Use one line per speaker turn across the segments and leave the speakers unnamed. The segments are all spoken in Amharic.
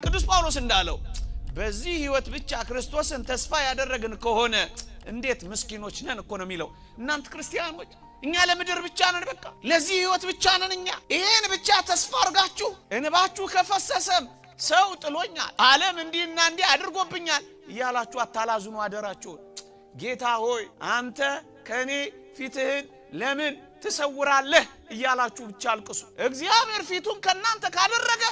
ቅዱስ ጳውሎስ እንዳለው በዚህ ህይወት ብቻ ክርስቶስን ተስፋ ያደረግን ከሆነ እንዴት ምስኪኖች ነን እኮ ነው የሚለው። እናንተ ክርስቲያኖች እኛ ለምድር ብቻ ነን፣ በቃ ለዚህ ህይወት ብቻ ነን። እኛ ይሄን ብቻ ተስፋ አርጋችሁ እንባችሁ ከፈሰሰም ሰው ጥሎኛል፣ ዓለም እንዲና እንዲ አድርጎብኛል እያላችሁ አታላዝኑ አደራችሁ። ጌታ ሆይ አንተ ከኔ ፊትህን ለምን ትሰውራለህ እያላችሁ ብቻ አልቅሱ። እግዚአብሔር ፊቱን ከናንተ ካደረገ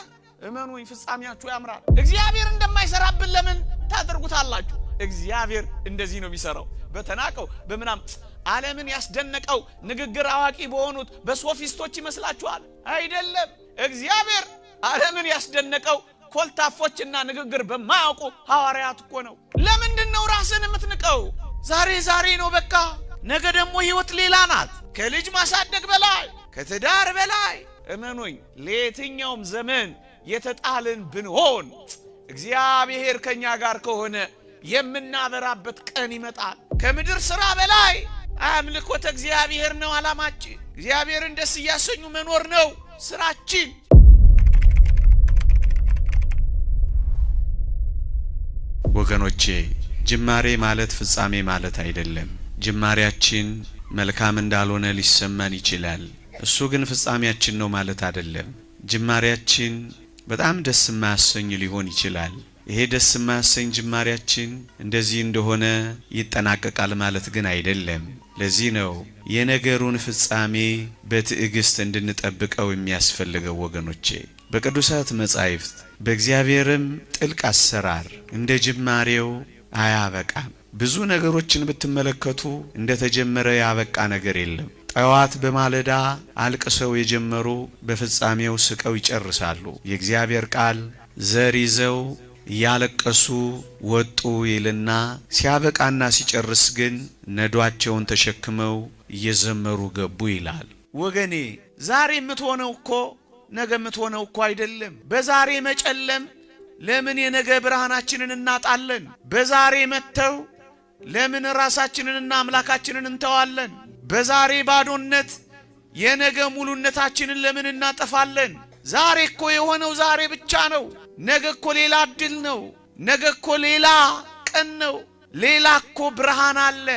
እመኑኝ ፍጻሜያችሁ ያምራል። እግዚአብሔር እንደማይሰራብን ለምን ታደርጉታላችሁ? እግዚአብሔር እንደዚህ ነው የሚሰራው። በተናቀው በመናም ዓለምን ያስደነቀው ንግግር አዋቂ በሆኑት በሶፊስቶች ይመስላችኋል? አይደለም። እግዚአብሔር ዓለምን ያስደነቀው ኮልታፎችና ንግግር በማያውቁ ሐዋርያት እኮ ነው። ለምንድን ነው ራስን የምትንቀው? ዛሬ ዛሬ ነው በቃ። ነገ ደግሞ ህይወት ሌላ ናት። ከልጅ ማሳደግ በላይ ከትዳር በላይ እመኑኝ ለየትኛውም ዘመን የተጣልን ብንሆን እግዚአብሔር ከኛ ጋር ከሆነ የምናበራበት ቀን ይመጣል። ከምድር ሥራ በላይ አምልኮተ እግዚአብሔር ነው ዓላማችን። እግዚአብሔርን ደስ እያሰኙ መኖር ነው ስራችን።
ወገኖቼ ጅማሬ ማለት ፍጻሜ ማለት አይደለም። ጅማሬያችን መልካም እንዳልሆነ ሊሰማን ይችላል። እሱ ግን ፍጻሜያችን ነው ማለት አይደለም። ጅማሬያችን በጣም ደስ የማያሰኝ ሊሆን ይችላል። ይሄ ደስ የማያሰኝ ጅማሬያችን እንደዚህ እንደሆነ ይጠናቀቃል ማለት ግን አይደለም። ለዚህ ነው የነገሩን ፍጻሜ በትዕግስት እንድንጠብቀው የሚያስፈልገው ወገኖቼ። በቅዱሳት መጻሕፍት በእግዚአብሔርም ጥልቅ አሰራር እንደ ጅማሬው አያበቃም። ብዙ ነገሮችን ብትመለከቱ እንደተጀመረ ያበቃ ነገር የለም። ጠዋት በማለዳ አልቅሰው የጀመሩ በፍጻሜው ስቀው ይጨርሳሉ። የእግዚአብሔር ቃል ዘር ይዘው ያለቀሱ ወጡ ይልና ሲያበቃና ሲጨርስ ግን ነዷቸውን ተሸክመው እየዘመሩ ገቡ ይላል። ወገኔ ዛሬ የምትሆነው እኮ ነገ የምትሆነው እኮ አይደለም። በዛሬ መጨለም ለምን የነገ ብርሃናችንን እናጣለን? በዛሬ መተው ለምን ራሳችንንና አምላካችንን እንተዋለን? በዛሬ ባዶነት የነገ ሙሉነታችንን ለምን እናጠፋለን? ዛሬ እኮ የሆነው ዛሬ ብቻ ነው። ነገ እኮ ሌላ እድል ነው። ነገ እኮ ሌላ ቀን ነው። ሌላ እኮ ብርሃን አለ።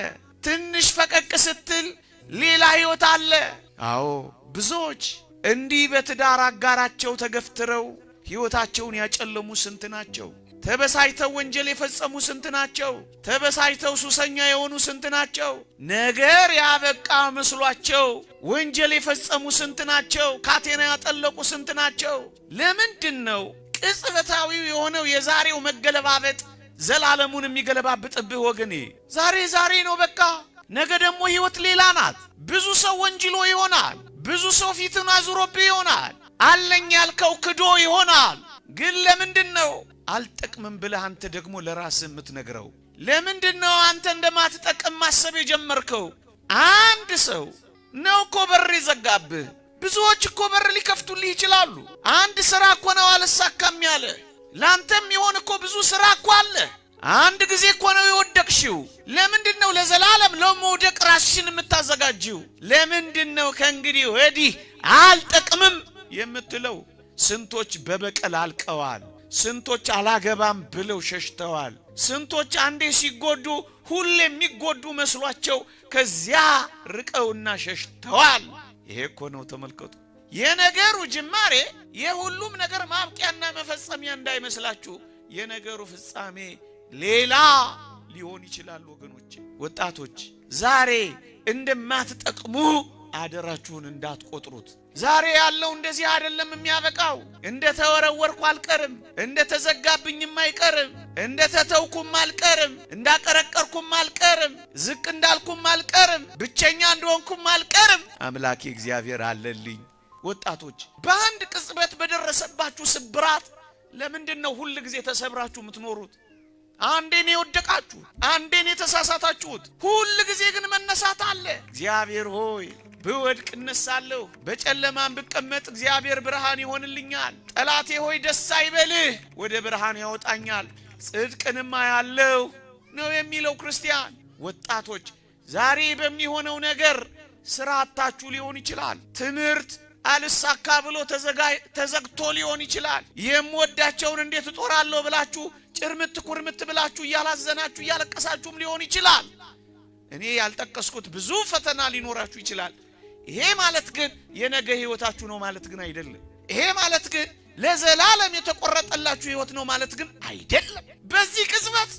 ትንሽ ፈቀቅ ስትል ሌላ ህይወት አለ። አዎ ብዙዎች እንዲህ በትዳር አጋራቸው ተገፍትረው ህይወታቸውን ያጨለሙ ስንት ናቸው? ተበሳይተው ወንጀል የፈጸሙ ስንት ናቸው? ተበሳይተው ሱሰኛ የሆኑ ስንት ናቸው? ነገር ያበቃ መስሏቸው ወንጀል የፈጸሙ ስንት ናቸው? ካቴና ያጠለቁ ስንት ናቸው? ለምንድን ነው ቅጽበታዊው የሆነው የዛሬው መገለባበጥ ዘላለሙን የሚገለባብጥብህ? ወገኔ ዛሬ ዛሬ ነው በቃ። ነገ ደግሞ ህይወት ሌላ ናት። ብዙ ሰው ወንጅሎ ይሆናል። ብዙ ሰው ፊትን አዙሮብህ ይሆናል። አለኝ ያልከው ክዶ ይሆናል። ግን ለምንድን ነው አልጠቅምም ብለህ አንተ ደግሞ ለራስህ የምትነግረው? ለምንድን ነው አንተ እንደማትጠቅም ማሰብ የጀመርከው? አንድ ሰው ነው እኮ በር ይዘጋብህ። ብዙዎች እኮ በር ሊከፍቱልህ ይችላሉ። አንድ ሥራ እኮ ነው አልሳካም ያለ። ላንተም ይሆን እኮ ብዙ ሥራ እኮ አለ። አንድ ጊዜ እኮ ነው የወደቅሽው። ለምንድን ነው ለዘላለም ለመውደቅ ራስሽን የምታዘጋጂው? ለምንድን ነው ከእንግዲህ ወዲህ አልጠቅምም የምትለው? ስንቶች በበቀል አልቀዋል። ስንቶች አላገባም ብለው ሸሽተዋል። ስንቶች አንዴ ሲጎዱ ሁሌ የሚጎዱ መስሏቸው ከዚያ ርቀውና ሸሽተዋል። ይሄ እኮ ነው ተመልከቱ። የነገሩ ጅማሬ የሁሉም ነገር ማብቂያና መፈጸሚያ እንዳይመስላችሁ። የነገሩ ፍጻሜ ሌላ ሊሆን ይችላል። ወገኖች ወጣቶች ዛሬ እንደማትጠቅሙ አደራችሁን እንዳትቆጥሩት። ዛሬ ያለው እንደዚህ አይደለም የሚያበቃው። እንደተወረወርኩ አልቀርም፣ እንደተዘጋብኝም አይቀርም፣ እንደተተውኩም አልቀርም፣ እንዳቀረቀርኩም አልቀርም፣ ዝቅ እንዳልኩም አልቀርም፣ ብቸኛ እንደሆንኩም አልቀርም። አምላኬ እግዚአብሔር አለልኝ። ወጣቶች በአንድ ቅጽበት በደረሰባችሁ ስብራት ለምንድን ነው ሁሉ ጊዜ ተሰብራችሁ የምትኖሩት? አንዴን የወደቃችሁ፣ አንዴን የተሳሳታችሁት፣ ሁሉ ጊዜ ግን መነሳት አለ። እግዚአብሔር ሆይ ብወድቅ እነሳለሁ፣ በጨለማም ብቀመጥ እግዚአብሔር ብርሃን ይሆንልኛል። ጠላቴ ሆይ ደስ አይበልህ፣ ወደ ብርሃን ያወጣኛል፣ ጽድቅንም አያለሁ ነው የሚለው ክርስቲያን። ወጣቶች ዛሬ በሚሆነው ነገር ስራ አጣችሁ ሊሆን ይችላል። ትምህርት
አልሳካ ብሎ ተዘግቶ ሊሆን ይችላል። የምወዳቸውን እንዴት እጦራለሁ ብላችሁ ጭርምት ኩርምት ብላችሁ ያላዘናችሁ ያለቀሳችሁም ሊሆን ይችላል። እኔ ያልጠቀስኩት ብዙ ፈተና ሊኖራችሁ ይችላል። ይሄ ማለት ግን የነገ ህይወታችሁ ነው ማለት ግን አይደለም። ይሄ ማለት ግን ለዘላለም የተቆረጠላችሁ ህይወት ነው ማለት ግን አይደለም። በዚህ ቅጽበት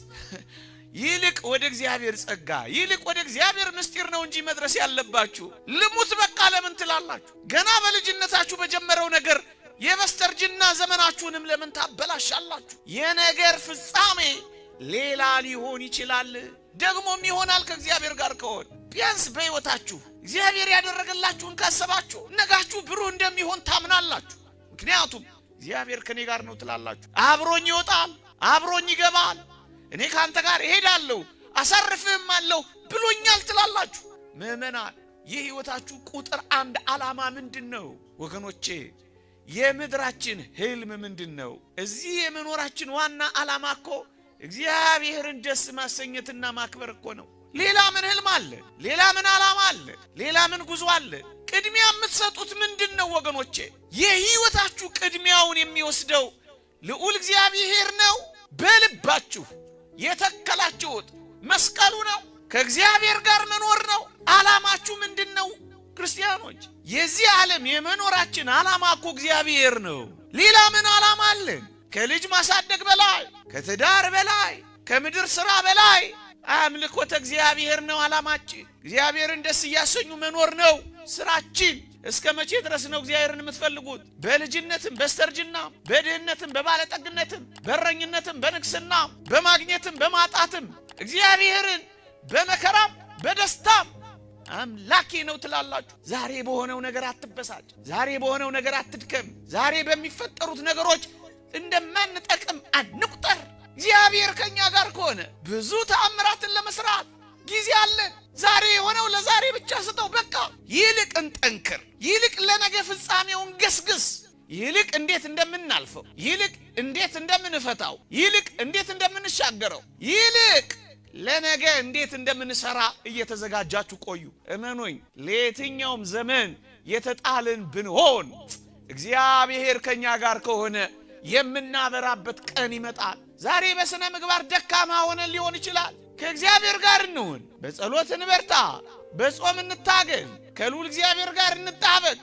ይልቅ ወደ እግዚአብሔር ጸጋ ይልቅ ወደ እግዚአብሔር ምስጢር ነው እንጂ መድረስ ያለባችሁ ልሙት በቃ ለምን ትላላችሁ? ገና በልጅነታችሁ በጀመረው ነገር የበስተርጅና ዘመናችሁንም ለምን ታበላሻላችሁ? የነገር ፍጻሜ ሌላ ሊሆን ይችላል። ደግሞም ይሆናል ከእግዚአብሔር ጋር ከሆነ ቢያንስ በህይወታችሁ እግዚአብሔር ያደረገላችሁን ካሰባችሁ ነጋችሁ ብሩህ እንደሚሆን ታምናላችሁ። ምክንያቱም እግዚአብሔር ከኔ ጋር ነው ትላላችሁ። አብሮኝ ይወጣል፣ አብሮኝ ይገባል፣ እኔ ካንተ ጋር እሄዳለሁ አሳርፍህም አለው ብሎኛል ትላላችሁ። ምእመናን የህይወታችሁ ቁጥር አንድ ዓላማ ምንድነው? ወገኖቼ የምድራችን ህልም ምንድነው? እዚህ የመኖራችን ዋና ዓላማ እኮ እግዚአብሔርን ደስ ማሰኘትና ማክበር እኮ ነው። ሌላ ምን ህልም አለ? ሌላ ምን ዓላማ አለ? ሌላ ምን ጉዞ አለ? ቅድሚያ የምትሰጡት ምንድነው? ወገኖቼ የህይወታችሁ ቅድሚያውን የሚወስደው ልዑል እግዚአብሔር ነው። በልባችሁ የተከላችሁት መስቀሉ ነው። ከእግዚአብሔር ጋር መኖር ነው። ዓላማችሁ ምንድነው? ክርስቲያኖች የዚህ ዓለም የመኖራችን ዓላማ እኮ እግዚአብሔር ነው። ሌላ ምን ዓላማ አለን? ከልጅ ማሳደግ በላይ ከትዳር በላይ ከምድር ሥራ በላይ አምልኮተ እግዚአብሔር ነው ዓላማችን። እግዚአብሔርን ደስ እያሰኙ መኖር ነው ስራችን። እስከ መቼ ድረስ ነው እግዚአብሔርን የምትፈልጉት? በልጅነትም በስተርጅናም በድህነትም በባለጠግነትም በረኝነትም በንግስናም በማግኘትም በማጣትም እግዚአብሔርን በመከራም በደስታም አምላኬ ነው ትላላችሁ። ዛሬ በሆነው ነገር አትበሳጭ። ዛሬ በሆነው ነገር አትድከም። ዛሬ በሚፈጠሩት ነገሮች እንደማንጠቅም አንቁጠር። እግዚአብሔር ከኛ ጋር ከሆነ ብዙ ተአምራትን ለመስራት ጊዜ አለን። ዛሬ የሆነው ለዛሬ ብቻ ስጠው በቃ። ይልቅ እንጠንክር። ይልቅ ለነገ ፍጻሜውን ገስግስ። ይልቅ እንዴት እንደምናልፈው፣ ይልቅ እንዴት እንደምንፈታው፣ ይልቅ እንዴት እንደምንሻገረው፣ ይልቅ ለነገ እንዴት እንደምንሰራ እየተዘጋጃችሁ ቆዩ። እመኑኝ ለየትኛውም ዘመን የተጣልን ብንሆን እግዚአብሔር ከኛ ጋር ከሆነ የምናበራበት ቀን ይመጣል። ዛሬ በስነ ምግባር ደካማ ሆነን ሊሆን ይችላል። ከእግዚአብሔር ጋር እንሁን፣ በጸሎት እንበርታ፣ በጾም እንታገል፣ ከልዑል እግዚአብሔር ጋር እንጣበቅ።